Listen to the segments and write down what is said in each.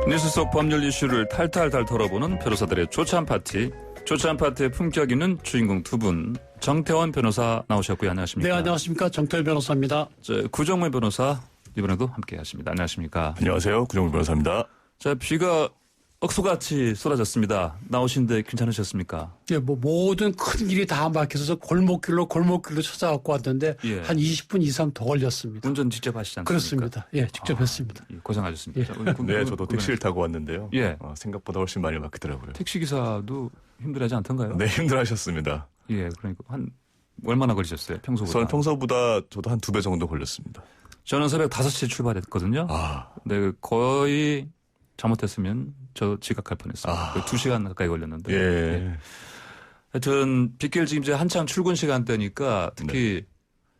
뉴스 속 법률 이슈를 탈탈탈 털어보는 변호사들의 조찬 파티. 조찬 파티의 품격 있는 주인공 두 분. 정태원 변호사 나오셨고요. 안녕하십니까? 네, 안녕하십니까? 정태원 변호사입니다. 구정물 변호사 이번에도 함께 하십니다. 안녕하십니까? 안녕하세요. 구정물 변호사입니다. 자, 비가 억수같이 쏟아졌습니다. 나오신데 괜찮으셨습니까? 예, 모든 큰 길이 다 막혀서 골목길로 찾아갖고 왔는데 예. 한 20분 이상 더 걸렸습니다. 운전 직접 하시지 않습니까? 그렇습니다. 예, 직접 했습니다. 예, 고생하셨습니다. 예. 네, 저도 택시를 타고 왔는데요. 예. 생각보다 훨씬 많이 막히더라고요. 택시기사도 힘들하지 않던가요? 네, 힘들어하셨습니다. 예, 그러니까 얼마나 걸리셨어요? 평소보다? 저는 평소보다 저도 한 2배 정도 걸렸습니다. 저는 새벽 5시에 출발했거든요. 네, 거의 잘못했으면 저 지각할 뻔했어요. 2시간 가까이 걸렸는데. 예. 예. 하여튼 빗길 지금 이제 한창 출근 시간대니까 특히 네.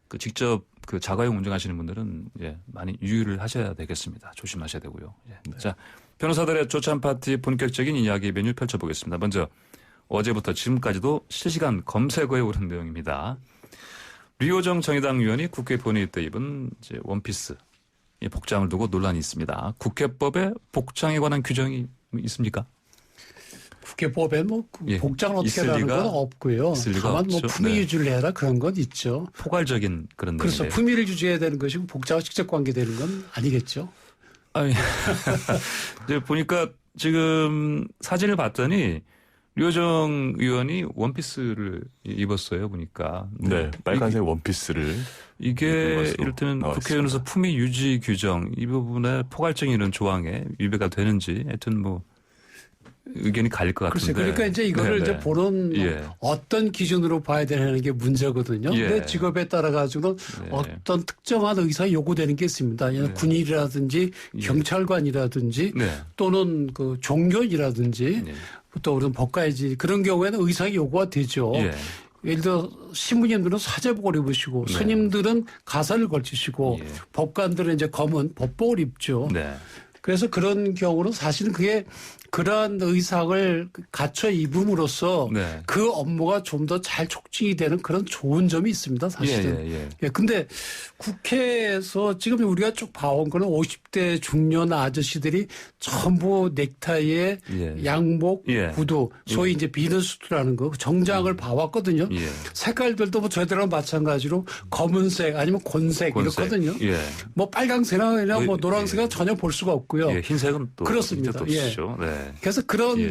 그 직접 그 자가용 운전하시는 분들은 예, 많이 유의를 하셔야 되겠습니다. 조심하셔야 되고요. 예. 네. 자, 변호사들의 조찬 파티 본격적인 이야기 메뉴 펼쳐보겠습니다. 먼저 어제부터 지금까지도 실시간 검색어에 오른 내용입니다. 류호정 정의당 의원이 국회 본회의 때 입은 이제 원피스 이 복장을 두고 논란이 있습니다. 국회법에 복장에 관한 규정이 있습니까? 국회법에 예. 복장을 어떻게 하는 건 없고요. 다만 없죠. 품위 유지를 해라 그런 건 있죠. 포괄적인 그런 그래서 내용인데요. 품위를 유지해야 되는 것이고 복장과 직접 관계되는 건 아니겠죠. 아니, 이제 보니까 지금 사진을 봤더니 류호정 의원이 원피스를 입었어요. 보니까. 네, 빨간색 원피스를. 이게 이를테면 국회의원에서 품위 유지 규정 이 부분에 포괄적인 이런 조항에 위배가 되는지 하여튼 뭐 의견이 갈릴 것 같은데. 그러니까 이제 이거를 이제 보는 예. 어떤 기준으로 봐야 되는 게 문제거든요. 예. 근데 직업에 따라 가지고는 어떤 특정한 의사가 요구되는 게 있습니다. 군인이라든지 경찰관이라든지 또는 그 종교인이라든지 또 우리는 법가이지 그런 경우에는 의상이 요구가 되죠. 예를 들어 신부님들은 사제복을 입으시고 스님들은 가사를 걸치시고 법관들은 이제 검은 법복을 입죠. 그래서 그런 경우는 사실은 그게 그러한 의상을 갖춰 입음으로써 그 업무가 좀 더 잘 촉진이 되는 그런 좋은 점이 있습니다. 사실은. 근데 국회에서 지금 우리가 쭉 봐온 거는 50대 중년 아저씨들이 전부 넥타이에 양복, 구두, 소위 이제 비너스트라는 거 정장을 봐왔거든요. 색깔들도 뭐 저희들랑 마찬가지로 검은색 아니면 곤색 이렇거든요. 뭐 빨강색이나 뭐 노란색은 전혀 볼 수가 없고요. 흰색은 또 그렇습니다. 또 쓰죠. 그래서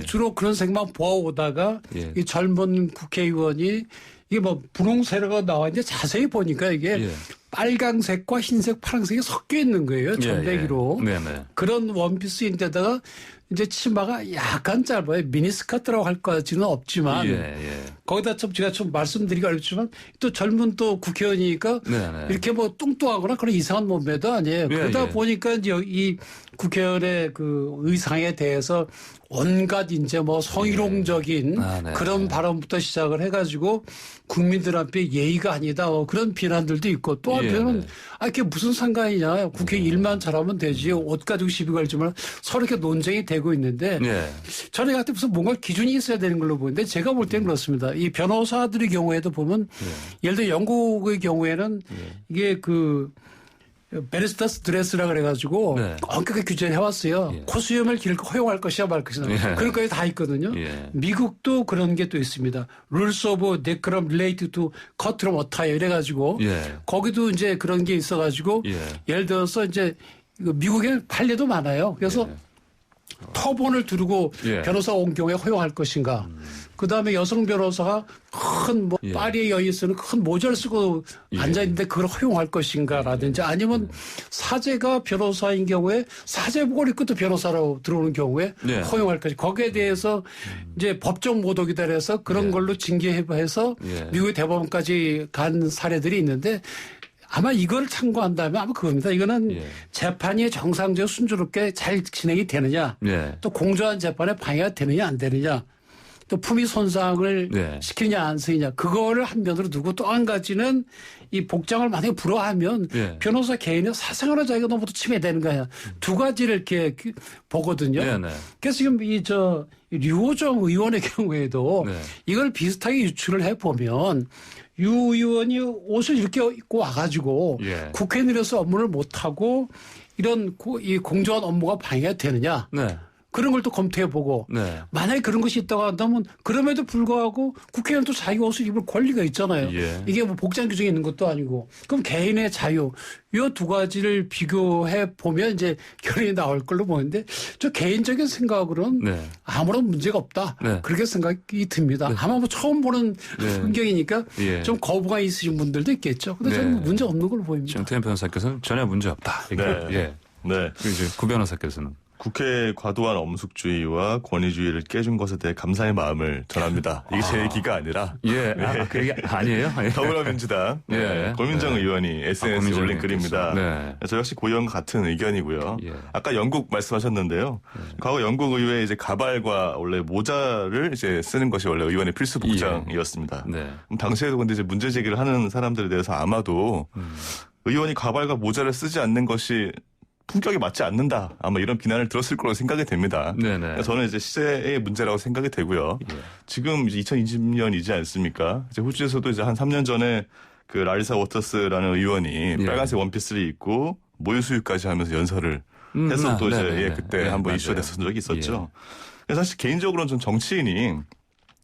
주로 그런 색만 보아오다가 이 젊은 국회의원이 이게 뭐 분홍색으로 나와 있는데 자세히 보니까 이게 빨강색과 흰색, 파란색이 섞여 있는 거예요. 전대기로. 그런 원피스인데다가 이제 치마가 약간 짧아요. 미니스커트라고 할 것까지는 없지만 거기다 제가 좀 말씀드리기 어렵지만 또 젊은 또 국회의원이니까 이렇게 뭐 뚱뚱하거나 그런 이상한 몸매도 아니에요. 그러다 보니까 이제 이 국회의원의 그 의상에 대해서 온갖 이제 뭐 성희롱적인 그런 발언부터 시작을 해가지고 국민들 앞에 예의가 아니다 그런 비난들도 있고 또 한편은 이게 무슨 상관이냐 국회 일만 잘하면 되지 옷 가지고 시비 걸지만 서로 이렇게 논쟁이 되고 있는데 저는 같은 무슨 뭔가 기준이 있어야 되는 걸로 보는데 제가 볼 때는 그렇습니다. 이 변호사들의 경우에도 보면 예를 들어 영국의 경우에는 이게 그 베리스타스 드레스라 그래가지고 엄격하게 규제를 해왔어요. 코수염을 허용할 것이야 말 것이냐. 그런 거에 다 있거든요. 미국도 그런 게 또 있습니다. Rules of Decorum Related to Courtroom Attire 이래가지고 거기도 이제 그런 게 있어가지고 예를 들어서 이제 미국에 판례도 많아요. 그래서 터본을 두르고 변호사가 온 경우에 허용할 것인가. 그다음에 여성 변호사가 큰 뭐 파리의 여인에서는 큰 모자를 쓰고 앉아있는데 그걸 허용할 것인가라든지 아니면 사제가 변호사인 경우에 사제복을 입고 또 변호사로 들어오는 경우에 허용할 것인가. 거기에 대해서 이제 법적 모독이다 해서 그런 걸로 징계해서 미국의 대법원까지 간 사례들이 있는데 아마 이걸 참고한다면 아마 그겁니다. 이거는 재판이 정상적으로 순조롭게 잘 진행이 되느냐 또 공정한 재판에 방해가 되느냐 안 되느냐 또 품위 손상을 네. 시키냐 안 시키냐 그거를 한면으로 두고 또 한 가지는 이 복장을 만약에 불허하면 네. 변호사 개인의 사생활의 자유가 너무 침해되는 거야. 두 가지를 이렇게 보거든요. 네, 네. 그래서 지금 류호정 의원의 경우에도 네. 이걸 비슷하게 유추를 해보면 유 의원이 옷을 이렇게 입고 와가지고 예. 국회에 내려서 업무를 못하고 이런 이 공정한 업무가 방해가 되느냐. 네. 그런 걸 또 검토해보고 네. 만약에 그런 것이 있다고 한다면 그럼에도 불구하고 국회의원 또 자기 옷을 입을 권리가 있잖아요. 예. 이게 뭐 복장 규정이 있는 것도 아니고 그럼 개인의 자유 이 두 가지를 비교해 보면 이제 결론이 나올 걸로 보는데 저 개인적인 생각으로는 네. 아무런 문제가 없다. 네. 그렇게 생각이 듭니다. 네. 아마 뭐 처음 보는 네. 풍경이니까 예. 좀 거부가 있으신 분들도 있겠죠. 근데 네. 저는 문제 없는 걸로 보입니다. 정태현 변호사께서는 전혀 문제 없다. 네. 예. 네. 그리고 이제 구 변호사께서는 국회의 과도한 엄숙주의와 권위주의를 깨준 것에 대해 감사의 마음을 전합니다. 이게 제 얘기가 아니라 예. 그 얘기 아니에요? 예. 더불어민주당 예. 고민정 네. 의원이 SNS에 고민정 올린 글입니다. 네. 저 역시 고 의원과 같은 의견이고요. 예. 아까 영국 말씀하셨는데요. 과거 영국 의회에 이제 가발과 원래 모자를 이제 쓰는 것이 원래 의원의 필수 복장이었습니다. 네. 당시에도 근데 이제 문제 제기를 하는 사람들에 대해서 아마도 의원이 가발과 모자를 쓰지 않는 것이 품격에 맞지 않는다. 아마 이런 비난을 들었을 거라고 생각이 됩니다. 네네. 저는 이제 시대의 문제라고 생각이 되고요. 예. 지금 이제 2020년이지 않습니까? 이제 호주에서도 이제 한 3년 전에 그 라리사 워터스라는 의원이 예. 빨간색 원피스를 입고 모유 수유까지 하면서 연설을 해서 또 이제 네네네. 그때 네, 한번 맞아요. 이슈가 됐었던 적이 있었죠. 그래서 사실 개인적으로는 좀 정치인이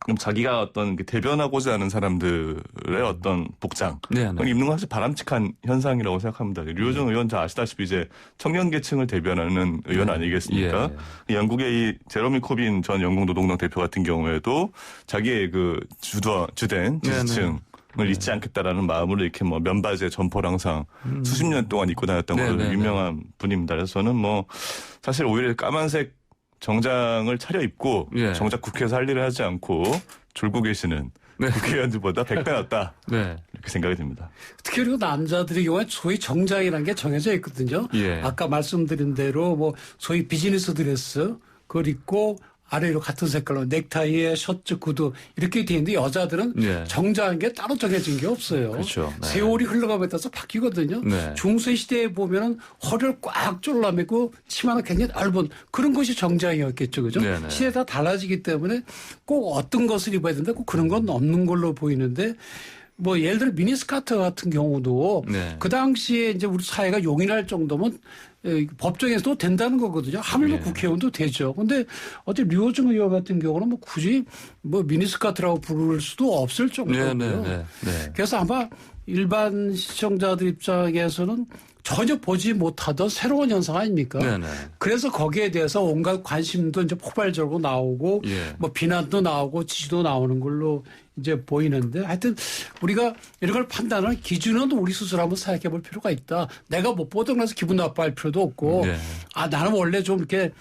그럼 자기가 어떤 대변하고자 하는 사람들의 어떤 복장 네, 네. 입는 건 사실 바람직한 현상이라고 생각합니다. 류호정 의원 잘 아시다시피 이제 청년 계층을 대변하는 의원 아니겠습니까? 영국의 이 제러미 코빈 전 영국 노동당 대표 같은 경우에도 자기의 그 주된 지지층을 잊지 않겠다라는 마음으로 이렇게 뭐 면바지에 점퍼를 항상 수십 년 동안 입고 다녔던 걸로 유명한 분입니다. 그래서 저는 뭐 사실 오히려 까만색 정장을 차려입고 예. 정작 국회에서 할 일을 하지 않고 졸고 계시는 국회의원들보다 100배 낫다. 네. 이렇게 생각이 듭니다. 특히 그리고 남자들의 경우에 소위 정장이라는 게 정해져 있거든요. 예. 아까 말씀드린 대로 뭐 소위 비즈니스 드레스 그걸 입고 아래로 같은 색깔로 넥타이에 셔츠, 구두 이렇게 돼 있는데 여자들은 예. 정장한 게 따로 정해진 게 없어요. 그렇죠. 네. 세월이 흘러감에 따라서 바뀌거든요. 네. 중세 시대에 보면은 허리를 꽉 졸라매고 치마는 굉장히 넓은 그런 것이 정장이었겠죠. 그죠? 네네. 시대에 다 달라지기 때문에 꼭 어떤 것을 입어야 된다 꼭 그런 건 없는 걸로 보이는데 뭐 예를 들어 미니스커트 같은 경우도 네. 그 당시에 이제 우리 사회가 용인할 정도면 법정에서도 된다는 거거든요. 하물며 예. 국회의원도 되죠. 근데 어째 류호정 의원 같은 경우는 뭐 굳이 뭐 미니스커트라고 부를 수도 없을 정도고요. 네. 그래서 아마 일반 시청자들 입장에서는 전혀 보지 못하던 새로운 현상 아닙니까? 네네. 그래서 거기에 대해서 온갖 관심도 이제 폭발적으로 나오고 예. 뭐 비난도 나오고 지지도 나오는 걸로 이제 보이는데 하여튼 우리가 이런 걸 판단하는 기준은 우리 스스로 한번 생각해 볼 필요가 있다. 내가 못 보던 거라서 기분 나빠할 필요도 없고 네. 아 나는 원래 좀 이렇게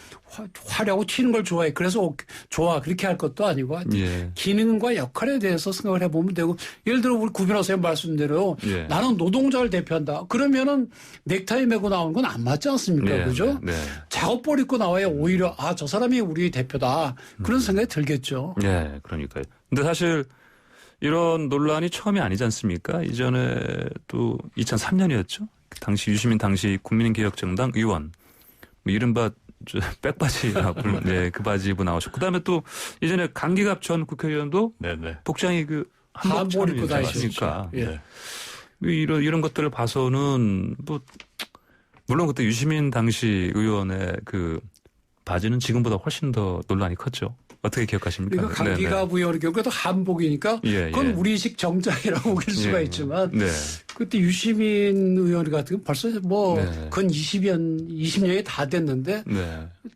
화려하고 튀는 걸 좋아해. 그래서 좋아 그렇게 할 것도 아니고 하여튼 예. 기능과 역할에 대해서 생각을 해보면 되고 예를 들어 우리 구 변호사님 말씀대로 예. 나는 노동자를 대표한다. 그러면은 넥타이 메고 나오는 건 안 맞지 않습니까? 네, 그죠? 네. 작업복 입고 나와야 오히려 아 저 사람이 우리 대표다. 그런 생각이 들겠죠. 네, 그러니까요. 근데 사실 이런 논란이 처음이 아니지 않습니까? 이전에 또 2003년이었죠. 당시 유시민 당시 국민개혁정당 의원 뭐 이른바 백바지라고 네, 그 바지 입고 나오셨고 그다음에 또 이전에 강기갑 전 국회의원도 네네. 복장이 그 한복 입고 다니시니까 예. 이런 것들을 봐서는 뭐 물론 그때 유시민 당시 의원의 그 바지는 지금보다 훨씬 더 논란이 컸죠. 어떻게 기억하십니까? 그러니까 강기갑 의원의 경우에도 한복이니까 그건 우리식 정장이라고 우길 수가 있지만 그때 유시민 의원 같은 경우 벌써 뭐 근 20년이 다 됐는데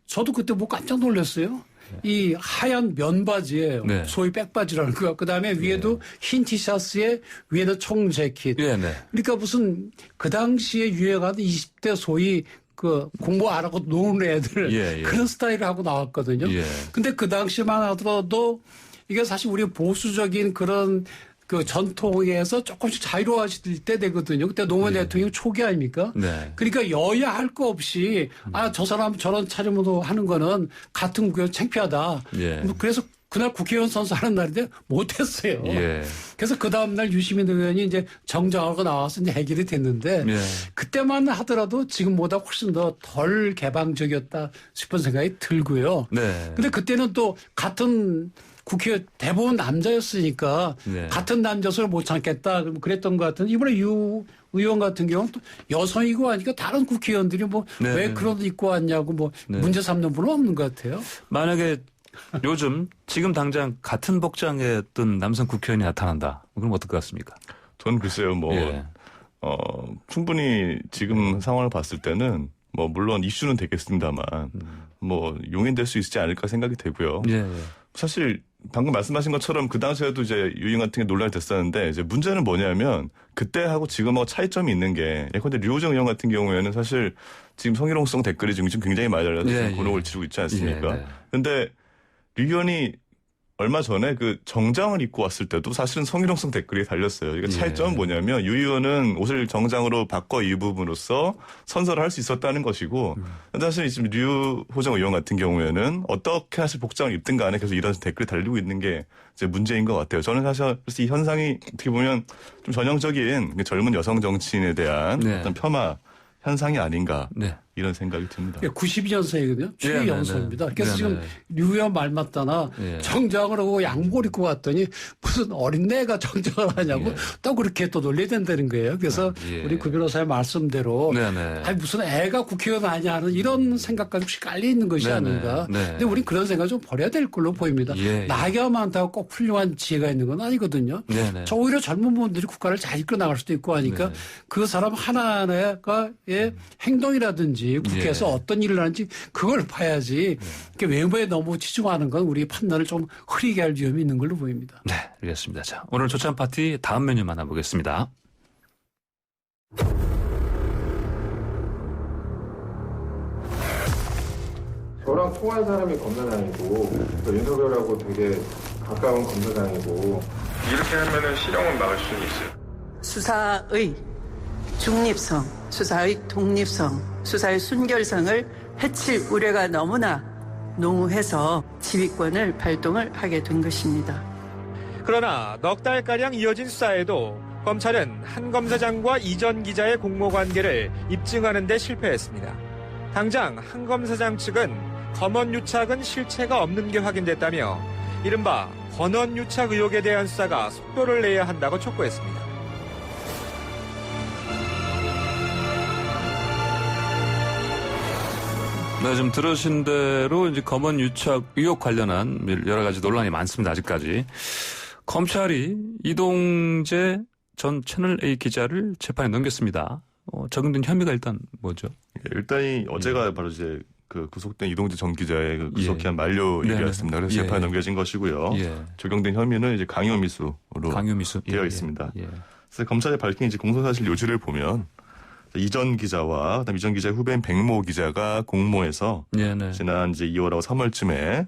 저도 그때 뭐 깜짝 놀랐어요. 이 하얀 면바지에 소위 백바지라는 거, 그 다음에 위에도 흰 티셔츠에 위에는 청 재킷. 그러니까 무슨 그 당시에 유행하던 20대 소위 그 공부 안 하고 노는 애들 그런 스타일을 하고 나왔거든요. 근데 그 당시만 하더라도 이게 사실 우리 보수적인 그런 그 전통에서 조금씩 자유로워질 때 되거든요. 그때 노무현 대통령 초기 아닙니까? 그러니까 여야 할 거 없이 아, 저 사람 저런 차림으로 하는 거는 같은 그 창피하다. 그래서 그날 국회의원 선서하는 날인데 못했어요. 예. 그래서 그 다음날 유시민 의원이 이제 정정하고 나와서 이제 해결이 됐는데 예. 그때만 하더라도 지금보다 훨씬 더 덜 개방적이었다 싶은 생각이 들고요. 네. 근데 그때는 또 같은 국회 대부분 남자였으니까 네. 같은 남자를 못 참겠다 그랬던 것 같은데 이번에 유 의원 같은 경우는 또 여성이고 하니까 다른 국회의원들이 뭐 왜 네. 그런 옷 입고 왔냐고 뭐 네. 문제 삼는 분은 없는 것 같아요. 만약에 요즘 지금 당장 같은 복장에 뜬 남성 국회의원이 나타난다. 그럼 어떨 것 같습니까? 저는 글쎄요, 뭐, 예. 충분히 지금 상황을 봤을 때는 뭐, 물론 이슈는 되겠습니다만, 뭐, 용인될 수 있지 않을까 생각이 되고요. 예. 사실, 방금 말씀하신 것처럼 그 당시에도 이제 유인 같은 게 논란이 됐었는데, 이제 문제는 뭐냐면, 그때하고 지금하고 차이점이 있는 게, 예컨대 류호정 의원 같은 경우에는 사실 지금 성희롱성 댓글이 지금 굉장히 많이 달려서 예, 곤혹을 예. 치르고 있지 않습니까? 예, 네. 근데 류 의원이 얼마 전에 그 정장을 입고 왔을 때도 사실은 성희롱성 댓글이 달렸어요. 그러니까 차이점은 뭐냐면 유 의원은 옷을 정장으로 바꿔 입음으로써 선서를 할 수 있었다는 것이고 사실 지금 류호정 의원 같은 경우에는 어떻게 사실 복장을 입든 간에 계속 이런 댓글이 달리고 있는 게 이제 문제인 것 같아요. 저는 사실 이 현상이 어떻게 보면 좀 전형적인 젊은 여성 정치인에 대한 네. 어떤 폄하 현상이 아닌가 네. 이런 생각이 듭니다. 92년생이거든요. 최연소입니다. 네, 네. 그래서 네, 지금 네. 류 의원 말 맞다나 예. 정장을 하고 양복 입고 왔더니 무슨 어린애가 정장을 하냐고 예. 또 그렇게 또 논리된다는 거예요. 그래서 예. 우리 구 변호사의 말씀대로 네네. 아니 무슨 애가 국회의원 아니야 하는 이런 생각까지 혹시 깔려 있는 것이 네네. 아닌가. 네. 근데 우리 그런 생각 좀 버려야 될 걸로 보입니다. 예. 나이가 많다고 꼭 훌륭한 지혜가 있는 건 아니거든요. 네네. 저 오히려 젊은 분들이 국가를 잘 이끌어 나갈 수도 있고 하니까 네. 그 사람 하나하나의 행동이라든지 국회에서 예. 어떤 일을 하는지 그걸 봐야지 이렇게 외모에 너무 치중하는 건 우리 판단을 좀 흐리게 할 위험이 있는 걸로 보입니다. 네, 알겠습니다. 자, 오늘 조찬 파티 다음 메뉴 만나보겠습니다. 저랑 통화한 사람이 검사장이고 또 윤석열하고 되게 가까운 검사장이고 이렇게 하면은 실형은 막을 수는 있어요. 수사의 중립성, 수사의 독립성, 수사의 순결성을 해칠 우려가 너무나 농후해서 지휘권을 발동을 하게 된 것입니다. 그러나 넉 달가량 이어진 수사에도 검찰은 한 검사장과 이 전 기자의 공모관계를 입증하는 데 실패했습니다. 당장 한 검사장 측은 검언유착은 실체가 없는 게 확인됐다며 이른바 권언유착 의혹에 대한 수사가 속도를 내야 한다고 촉구했습니다. 네, 지금 들으신 대로 이제 검언 유착 의혹 관련한 여러 가지 논란이 많습니다. 아직까지. 검찰이 이동재 전 채널A 기자를 재판에 넘겼습니다. 적용된 혐의가 일단 뭐죠? 일단이 어제가 바로 이제 그 구속된 이동재 전 기자의 그 구속기한 만료일이었습니다. 그래서 재판에 넘겨진 것이고요. 적용된 혐의는 이제 강요미수로 강요미수 되어 있습니다. 그래서 검찰이 밝힌 이제 공소사실 요지를 보면 이전 기자와 그다음 이전 기자의 후배인 백모 기자가 공모해서 지난 이제 2월하고 3월쯤에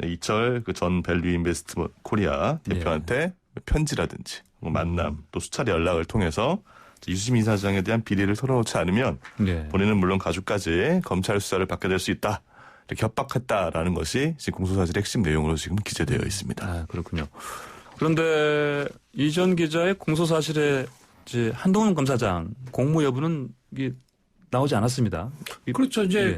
이철 그 전 밸류 인베스트 코리아 대표한테 편지라든지 뭐 만남 또 수차례 연락을 통해서 유시민 이사장에 대한 비리를 털어놓지 않으면 본인은 물론 가족까지 검찰 수사를 받게 될 수 있다. 이렇게 협박했다라는 것이 지금 공소사실의 핵심 내용으로 지금 기재되어 있습니다. 아, 그렇군요. 그런데 이전 기자의 공소사실에 이제 한동훈 검사장 공모 여부는 이게 나오지 않았습니다. 그렇죠. 이제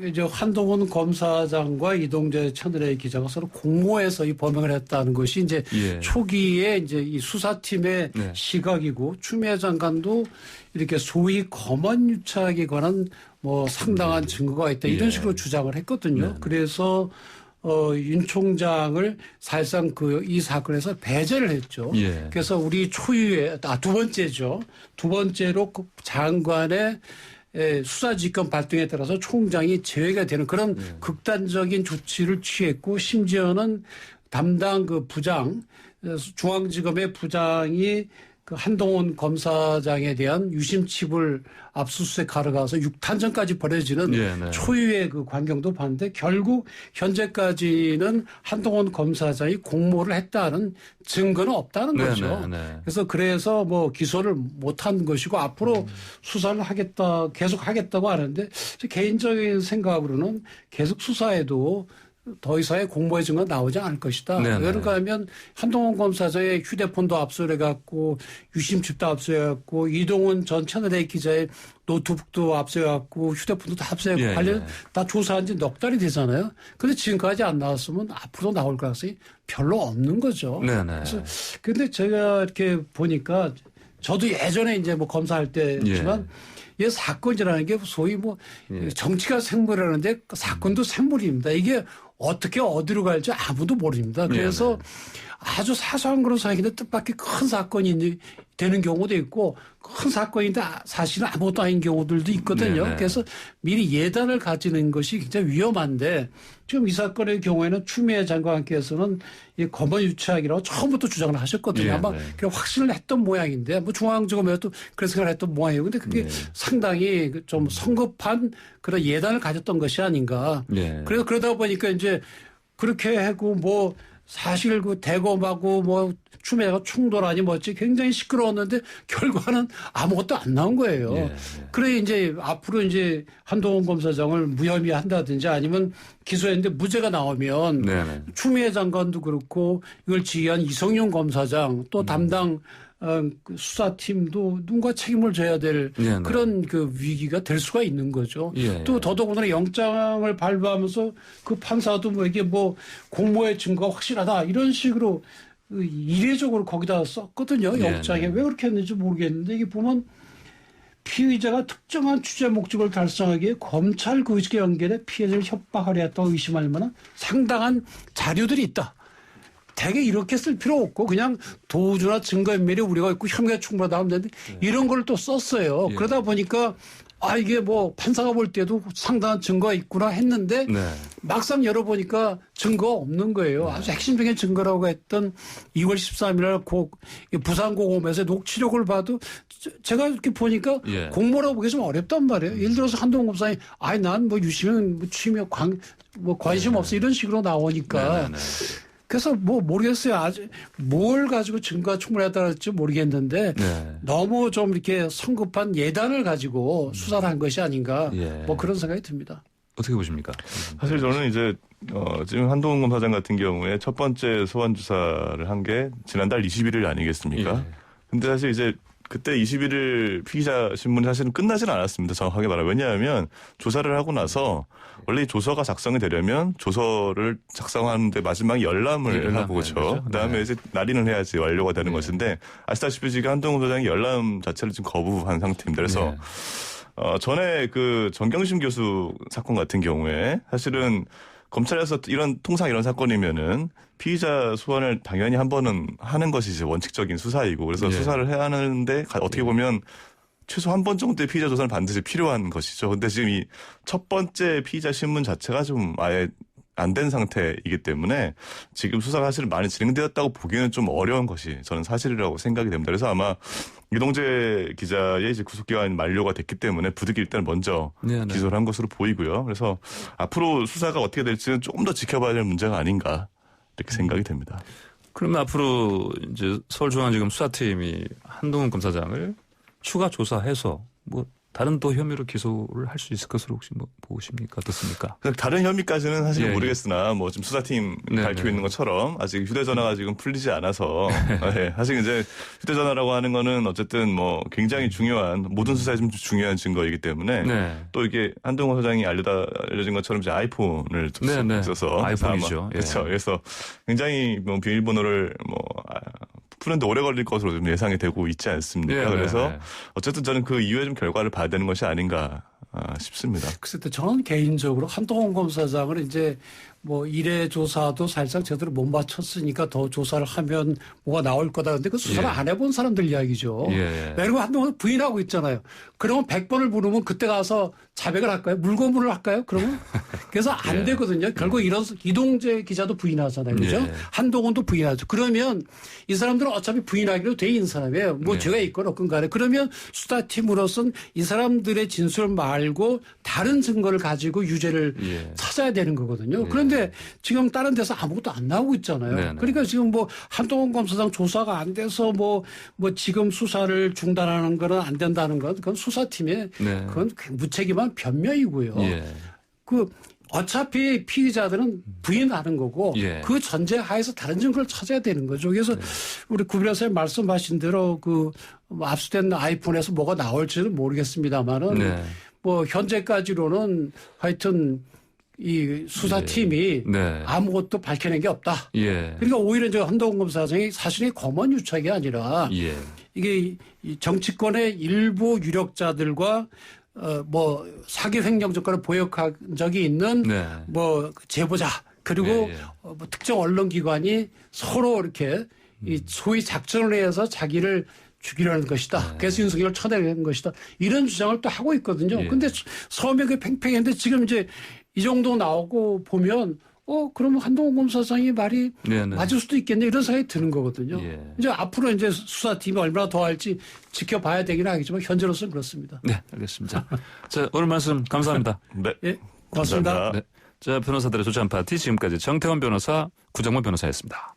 이제 한동훈 검사장과 이동재 채널A 기자가 서로 공모해서 이 범행을 했다는 것이 이제 초기에 이제 이 수사팀의 시각이고 추미애 장관도 이렇게 소위 검언유착에 관한 뭐 상당한 증거가 있다 이런 식으로 주장을 했거든요. 그래서 윤 총장을 사실상 이 사건에서 배제를 했죠. 그래서 우리 초유의 두 번째죠. 두 번째로 장관의 수사지휘권 발동에 따라서 총장이 제외가 되는 그런 극단적인 조치를 취했고 심지어는 담당 그 부장 중앙지검의 부장이 그 한동훈 검사장에 대한 유심칩을 압수수색하러 가서 6탄전까지 벌어지는 초유의 그 광경도 봤는데 결국 현재까지는 한동훈 검사장이 공모를 했다는 증거는 없다는 거죠. 그래서 뭐 기소를 못한 것이고 앞으로 수사를 계속 하겠다고 하는데 제 개인적인 생각으로는 계속 수사에도 더 이상의 공모의 증거 나오지 않을 것이다. 네네. 그러니까 하면 한동훈 검사장의 휴대폰도 압수해갖고 유심칩도 압수해갖고 이동훈 전 채널A 기자의 노트북도 압수해갖고 휴대폰도 다 압수해갖고 예, 관련 예. 다 조사한 지 넉 달이 되잖아요. 근데 지금까지 안 나왔으면 앞으로 나올 가능성이 별로 없는 거죠. 네네. 그래서 근데 제가 이렇게 보니까 저도 예전에 이제 뭐 검사할 때지만 이 사건이라는 게 소위 뭐 정치가 생물이라는데 사건도 생물입니다. 이게 어떻게 어디로 갈지 아무도 모릅니다. 그래서 아주 사소한 그런 사건인데 뜻밖의 큰 사건이 되는 경우도 있고 큰 사건인데 사실은 아무것도 아닌 경우들도 있거든요. 네네. 그래서 미리 예단을 가지는 것이 굉장히 위험한데 지금 이 사건의 경우에는 추미애 장관께서는 이 검언 유착이라고 처음부터 주장을 하셨거든요. 아마 그런 확신을 했던 모양인데 뭐 중앙지검에서도 그런 생각을 했던 모양이에요. 근데 그게 상당히 좀 성급한 그런 예단을 가졌던 것이 아닌가. 그래서 그러다 보니까 이제 그렇게 하고 뭐 사실 그 대검하고 뭐 추미애가 충돌하니 뭐지 굉장히 시끄러웠는데 결과는 아무것도 안 나온 거예요. 그래 이제 앞으로 이제 한동훈 검사장을 무혐의 한다든지 아니면 기소했는데 무죄가 나오면 추미애 장관도 그렇고 이걸 지휘한 이성윤 검사장 또 담당 그 수사팀도 누군가 책임을 져야 될 그런 그 위기가 될 수가 있는 거죠. 또 더더군다나 영장을 발부하면서 그 판사도 뭐 이게 뭐 공모의 증거가 확실하다 이런 식으로 이례적으로 거기다 썼거든요. 영장에. 왜 그렇게 했는지 모르겠는데 이게 보면 피의자가 특정한 취재 목적을 달성하기 위해 검찰 구직에 연결해 피해자를 협박하려 했다고 의심할 만한 상당한 자료들이 있다. 되게 이렇게 쓸 필요 없고 그냥 도주나 증거인멸이 우리가 있고 혐의가 충분하다 하면 되는데 이런 걸 또 썼어요. 그러다 보니까 이게 뭐 판사가 볼 때도 상당한 증거가 있구나 했는데 막상 열어보니까 증거가 없는 거예요. 아주 핵심적인 증거라고 했던 2월 13일 부산고검에서 녹취록을 봐도 제가 이렇게 보니까 공모라고 보기 좀 어렵단 말이에요. 예를 들어서 한동훈 검사장이 난 뭐 유시민 뭐 취미 관심 없어 이런 식으로 나오니까 그래서 뭐 모르겠어요. 아직 뭘 가지고 증거가 충분하다고 할지 모르겠는데 너무 좀 이렇게 성급한 예단을 가지고 수사를 한 것이 아닌가 뭐 그런 생각이 듭니다. 어떻게 보십니까? 사실 저는 이제 지금 한동훈 검사장 같은 경우에 첫 번째 소환 조사를 한 게 지난달 21일 아니겠습니까? 근데 사실 이제 그때 21일 피의자 신문이 사실은 끝나지는 않았습니다. 정확하게 말하면. 왜냐하면 조사를 하고 나서 원래 이 조서가 작성이 되려면 조서를 작성하는데 마지막에 열람을 하고죠. 그다음에 이제 날인을 해야지 완료가 되는 것인데 아시다시피 지금 한동훈 소장이 열람 자체를 지금 거부한 상태입니다. 그래서 전에 그 정경심 교수 사건 같은 경우에 사실은 검찰에서 통상 이런 사건이면은 피의자 소환을 당연히 한 번은 하는 것이 이제 원칙적인 수사이고 그래서 수사를 해야 하는데 어떻게 보면 최소 한 번 정도의 피의자 조사는 반드시 필요한 것이죠. 근데 지금 이 첫 번째 피의자 신문 자체가 좀 아예 안 된 상태이기 때문에 지금 수사가 사실 많이 진행되었다고 보기에는 좀 어려운 것이 저는 사실이라고 생각이 됩니다. 그래서 아마 이동재 기자의 이제 구속기간이 만료가 됐기 때문에 부득이 일단 먼저 기소를 한 것으로 보이고요. 그래서 앞으로 수사가 어떻게 될지는 조금 더 지켜봐야 될 문제가 아닌가 이렇게 생각이 됩니다. 그러면 앞으로 이제 서울중앙지검 수사팀이 한동훈 검사장을 추가 조사해서 뭐 다른 또 혐의로 기소를 할 수 있을 것으로 혹시 뭐 보십니까? 어떻습니까? 다른 혐의까지는 사실 모르겠으나 뭐 지금 수사팀 밝히고 있는 것처럼 아직 휴대전화가 지금 풀리지 않아서 사실 이제 휴대전화라고 하는 거는 어쨌든 뭐 굉장히 중요한 모든 수사에 좀 중요한 증거이기 때문에 또 이게 한동훈 소장이 알려진 것처럼 이제 아이폰을 써서 아이폰이죠. 그렇죠. 그래서 굉장히 뭐 비밀번호를 푸는데 오래 걸릴 것으로 좀 예상이 되고 있지 않습니까? 그래서 어쨌든 저는 그 이후에 좀 결과를 봐야 되는 것이 아닌가 싶습니다. 글쎄, 저는 개인적으로 한동훈 검사장을 이제 뭐 일회 조사도 사실상 제대로 못 맞췄으니까 더 조사를 하면 뭐가 나올 거다. 근데 그 수사를 안 해본 사람들 이야기죠. 그리고 한동훈 부인하고 있잖아요. 그러면 100번을 부르면 그때 가서 자백을 할까요? 물고문을 할까요? 그러면? 그래서 안 되거든요. 결국 이런 이동재 기자도 부인하잖아요. 그죠? 한동훈도 부인하죠. 그러면 이 사람들은 어차피 부인하기로 돼 있는 사람이에요. 뭐 죄가 있건 없건 간에. 그러면 수사팀으로서는 이 사람들의 진술 말고 다른 증거를 가지고 유죄를 찾아야 되는 거거든요. 그런데 지금 다른 데서 아무것도 안 나오고 있잖아요. 그러니까 지금 뭐 한동훈 검사장 조사가 안 돼서 뭐 지금 수사를 중단하는 거는 안 된다는 건 그건 수사팀의 그건 무책임한 변명이고요. 그 어차피 피의자들은 부인하는 거고 예. 그 전제 하에서 다른 증거를 찾아야 되는 거죠. 그래서 우리 구 변호사님 말씀하신 대로 그 압수된 아이폰에서 뭐가 나올지는 모르겠습니다만은 네. 뭐 현재까지로는 하여튼 이 수사팀이 네. 아무것도 밝혀낸 게 없다. 예. 그러니까 오히려 이제 한동훈 검사장이 사실이 검언 유착이 아니라 예. 이게 이 정치권의 일부 유력자들과 뭐 사기 횡령 정권을 보역한 적이 있는 네. 뭐 제보자 그리고 예, 예. 뭐 특정 언론기관이 서로 이렇게 이 소위 작전을 해서 자기를 죽이려는 것이다. 그래서 윤석열을 쳐내는 것이다. 이런 주장을 또 하고 있거든요. 예. 근데 서명이 팽팽했는데 지금 이제 이 정도 나오고 보면 그러면 한동훈 검사장이 말이 네네. 맞을 수도 있겠네 이런 생각이 드는 거거든요. 예. 이제 앞으로 이제 수사팀이 얼마나 더 할지 지켜봐야 되긴 하겠지만 현재로서는 그렇습니다. 네, 알겠습니다. 자, 오늘 말씀 감사합니다. 네. 예, 고맙습니다. 감사합니다. 네. 자, 변호사들의 조찬 파티 지금까지 정태원 변호사, 구정문 변호사였습니다.